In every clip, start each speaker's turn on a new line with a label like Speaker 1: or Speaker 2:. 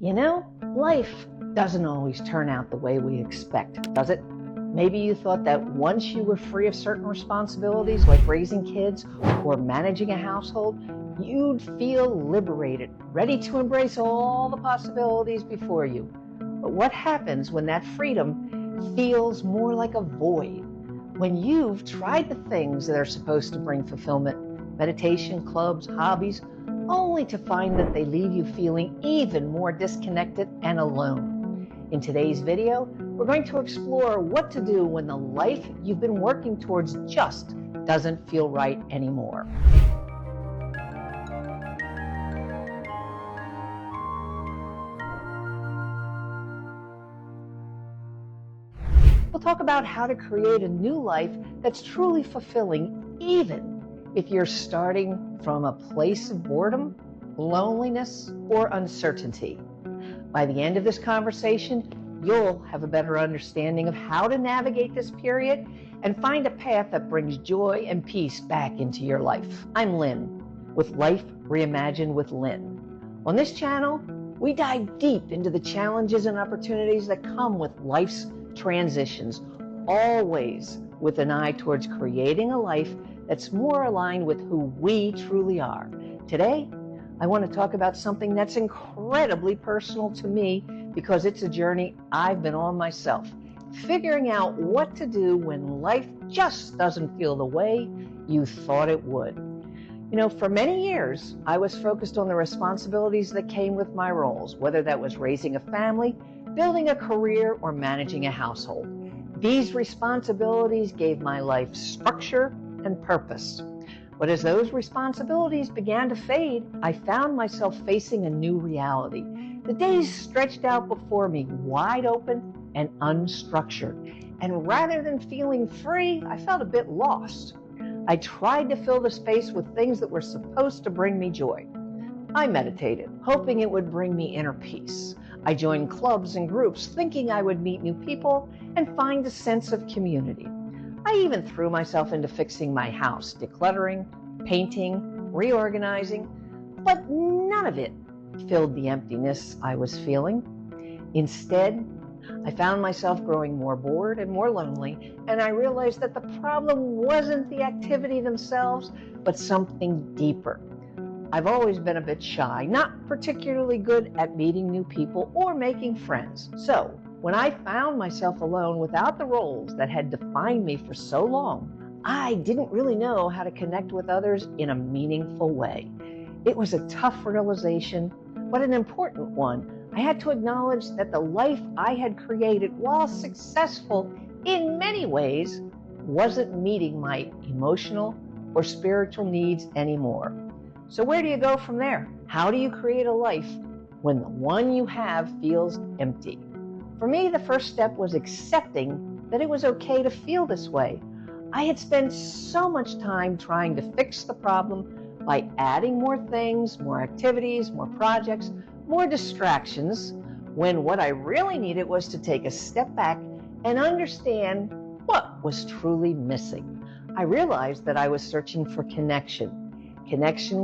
Speaker 1: You know, life doesn't always turn out the way we expect, does it? Maybe you thought that once you were free of certain responsibilities like raising kids or managing a household, you'd feel liberated, ready to embrace all the possibilities before you. But what happens when that freedom feels more like a void? When you've tried the things that are supposed to bring fulfillment, meditation, clubs, hobbies, only to find that they leave you feeling even more disconnected and alone. In today's video, we're going to explore what to do when the life you've been working towards just doesn't feel right anymore. We'll talk about how to create a new life that's truly fulfilling, even if you're starting from a place of boredom, loneliness, or uncertainty. By the end of this conversation, you'll have a better understanding of how to navigate this period and find a path that brings joy and peace back into your life. I'm Lynn with Life Reimagined with Lynn. On this channel, we dive deep into the challenges and opportunities that come with life's transitions, always with an eye towards creating a life that's more aligned with who we truly are. Today, I want to talk about something that's incredibly personal to me because it's a journey I've been on myself, figuring out what to do when life just doesn't feel the way you thought it would. You know, for many years, I was focused on the responsibilities that came with my roles, whether that was raising a family, building a career, or managing a household. These responsibilities gave my life structure and purpose. But as those responsibilities began to fade, I found myself facing a new reality. The days stretched out before me, wide open and unstructured. And rather than feeling free, I felt a bit lost. I tried to fill the space with things that were supposed to bring me joy. I meditated, hoping it would bring me inner peace. I joined clubs and groups, thinking I would meet new people and find a sense of community. I even threw myself into fixing my house, decluttering, painting, reorganizing, but none of it filled the emptiness I was feeling. Instead, I found myself growing more bored and more lonely, and I realized that the problem wasn't the activity themselves, but something deeper. I've always been a bit shy, not particularly good at meeting new people or making friends. So, when I found myself alone without the roles that had defined me for so long, I didn't really know how to connect with others in a meaningful way. It was a tough realization, but an important one. I had to acknowledge that the life I had created, while successful in many ways, wasn't meeting my emotional or spiritual needs anymore. So where do you go from there? How do you create a life when the one you have feels empty? For me, the first step was accepting that it was okay to feel this way. I had spent so much time trying to fix the problem by adding more things, more activities, more projects, more distractions, when what I really needed was to take a step back and understand what was truly missing. I realized that I was searching for connection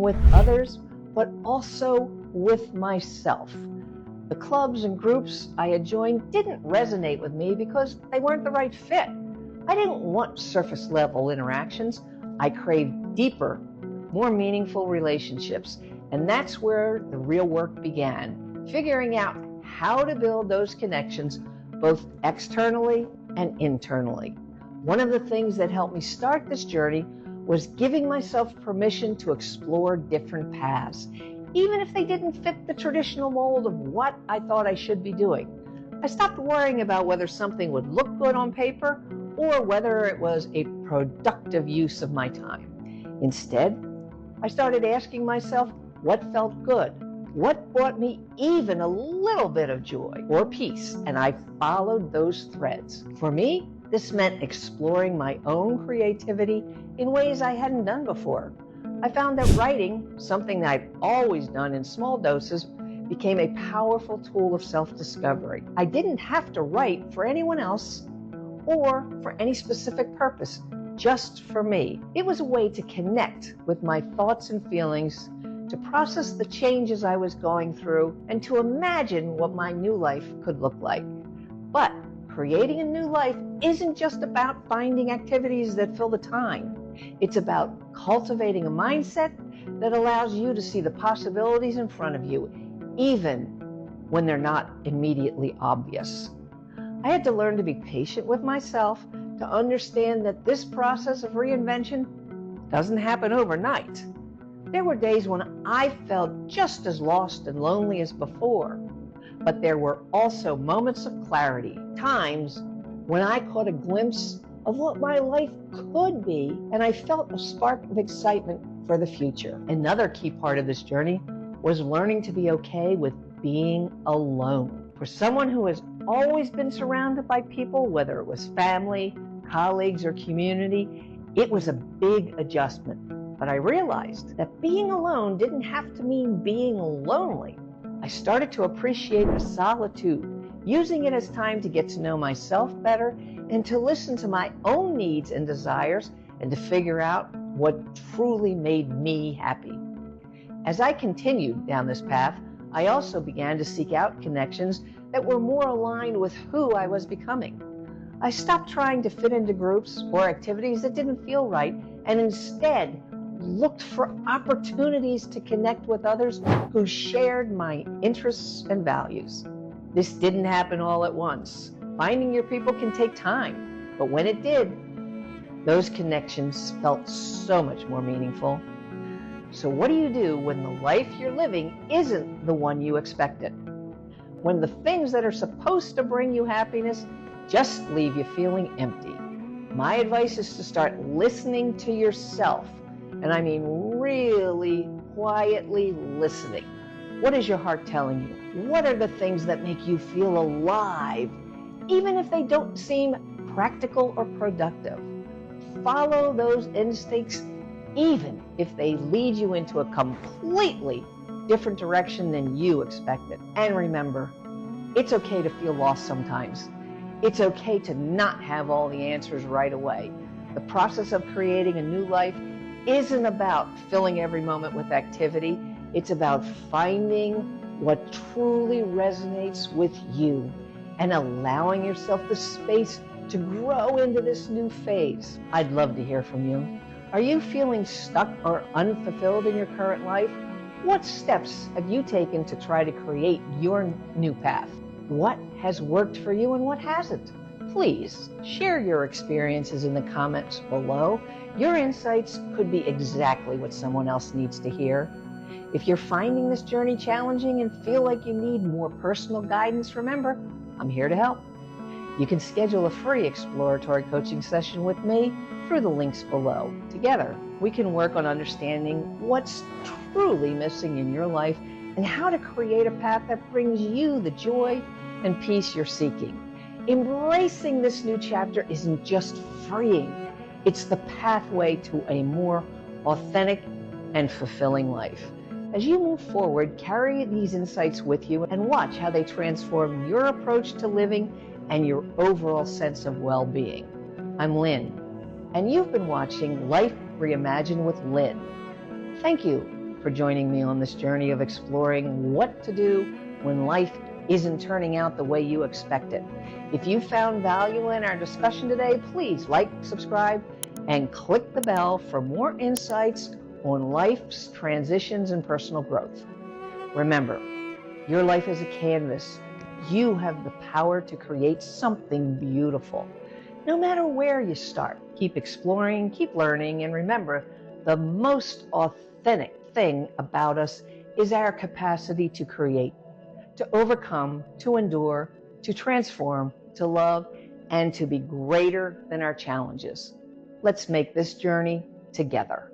Speaker 1: with others, but also with myself. The clubs and groups I had joined didn't resonate with me because they weren't the right fit. I didn't want surface level interactions. I craved deeper, more meaningful relationships. And that's where the real work began, figuring out how to build those connections both externally and internally. One of the things that helped me start this journey was giving myself permission to explore different paths, even if they didn't fit the traditional mold of what I thought I should be doing. I stopped worrying about whether something would look good on paper or whether it was a productive use of my time. Instead, I started asking myself what felt good, what brought me even a little bit of joy or peace, and I followed those threads. For me, this meant exploring my own creativity in ways I hadn't done before. I found that writing, something that I've always done in small doses, became a powerful tool of self-discovery. I didn't have to write for anyone else or for any specific purpose, just for me. It was a way to connect with my thoughts and feelings, to process the changes I was going through, and to imagine what my new life could look like. But creating a new life isn't just about finding activities that fill the time. It's about cultivating a mindset that allows you to see the possibilities in front of you, even when they're not immediately obvious. I had to learn to be patient with myself, to understand that this process of reinvention doesn't happen overnight. There were days when I felt just as lost and lonely as before, but there were also moments of clarity, times when I caught a glimpse of what my life could be, and I felt a spark of excitement for the future. Another key part of this journey was learning to be okay with being alone. For someone who has always been surrounded by people, whether it was family, colleagues, or community, it was a big adjustment. But I realized that being alone didn't have to mean being lonely. I started to appreciate the solitude, using it as time to get to know myself better and to listen to my own needs and desires and to figure out what truly made me happy. As I continued down this path, I also began to seek out connections that were more aligned with who I was becoming. I stopped trying to fit into groups or activities that didn't feel right, and instead looked for opportunities to connect with others who shared my interests and values. This didn't happen all at once. Finding your people can take time, but when it did, those connections felt so much more meaningful. So what do you do when the life you're living isn't the one you expected? When the things that are supposed to bring you happiness just leave you feeling empty? My advice is to start listening to yourself. And I mean really quietly listening. What is your heart telling you? What are the things that make you feel alive, even if they don't seem practical or productive? Follow those instincts, even if they lead you into a completely different direction than you expected. And remember, it's okay to feel lost sometimes. It's okay to not have all the answers right away. The process of creating a new life isn't about filling every moment with activity. It's about finding what truly resonates with you and allowing yourself the space to grow into this new phase. I'd love to hear from you. Are you feeling stuck or unfulfilled in your current life? What steps have you taken to try to create your new path? What has worked for you and what hasn't? Please share your experiences in the comments below. Your insights could be exactly what someone else needs to hear. If you're finding this journey challenging and feel like you need more personal guidance, remember, I'm here to help. You can schedule a free exploratory coaching session with me through the links below. Together, we can work on understanding what's truly missing in your life and how to create a path that brings you the joy and peace you're seeking. Embracing this new chapter isn't just freeing, it's the pathway to a more authentic and fulfilling life. As you move forward, carry these insights with you and watch how they transform your approach to living and your overall sense of well-being. I'm Lynn, and you've been watching Life Reimagined with Lynn. Thank you for joining me on this journey of exploring what to do when life isn't turning out the way you expected. If you found value in our discussion today, please like, subscribe, and click the bell for more insights on life's transitions and personal growth. Remember, your life is a canvas. You have the power to create something beautiful. No matter where you start, keep exploring, keep learning, and remember, the most authentic thing about us is our capacity to create, to overcome, to endure, to transform, to love, and to be greater than our challenges. Let's make this journey together.